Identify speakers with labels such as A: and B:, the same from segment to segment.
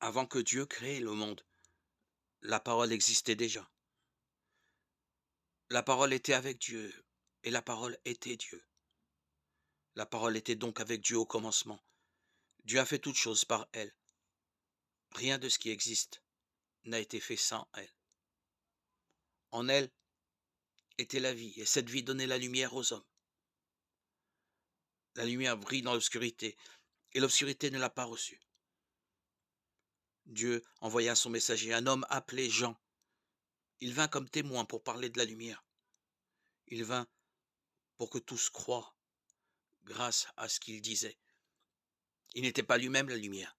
A: Avant que Dieu crée le monde, la parole existait déjà. La parole était avec Dieu et la parole était Dieu. La parole était donc avec Dieu au commencement. Dieu a fait toutes choses par elle. Rien de ce qui existe n'a été fait sans elle. En elle était la vie et cette vie donnait la lumière aux hommes. La lumière brille dans l'obscurité et l'obscurité ne l'a pas reçue. Dieu envoya son messager, un homme appelé Jean. Il vint comme témoin pour parler de la lumière. Il vint pour que tous croient grâce à ce qu'il disait. Il n'était pas lui-même la lumière.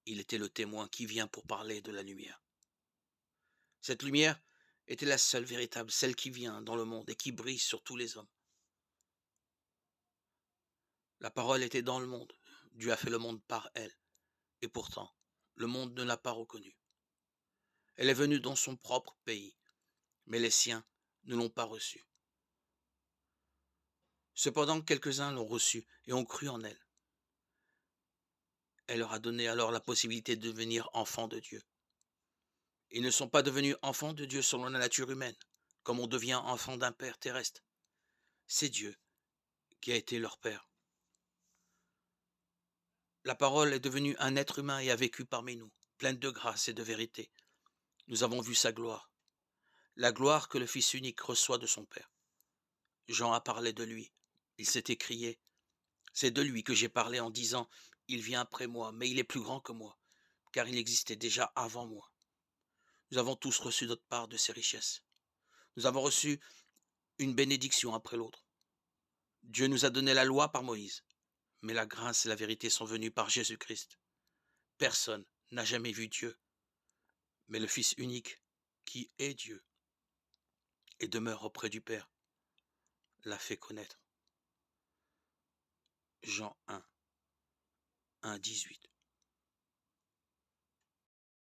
A: Il était le témoin qui vient pour parler de la lumière. Cette lumière était la seule véritable, celle qui vient dans le monde et qui brille sur tous les hommes. La parole était dans le monde. Dieu a fait le monde par elle. Et pourtant, le monde ne l'a pas reconnue. Elle est venue dans son propre pays, mais les siens ne l'ont pas reçue. Cependant, quelques-uns l'ont reçue et ont cru en elle. Elle leur a donné alors la possibilité de devenir enfants de Dieu. Ils ne sont pas devenus enfants de Dieu selon la nature humaine, comme on devient enfant d'un père terrestre. C'est Dieu qui a été leur père. La parole est devenue un être humain et a vécu parmi nous, pleine de grâce et de vérité. Nous avons vu sa gloire, la gloire que le Fils unique reçoit de son Père. Jean a parlé de lui. Il s'est écrié, c'est de lui que j'ai parlé en disant, il vient après moi, mais il est plus grand que moi, car il existait déjà avant moi. Nous avons tous reçu notre part de ses richesses. Nous avons reçu une bénédiction après l'autre. Dieu nous a donné la loi par Moïse, mais la grâce et la vérité sont venues par Jésus-Christ. Personne n'a jamais vu Dieu, mais le Fils unique, qui est Dieu et demeure auprès du Père, l'a fait connaître. Jean 1, 1, 18.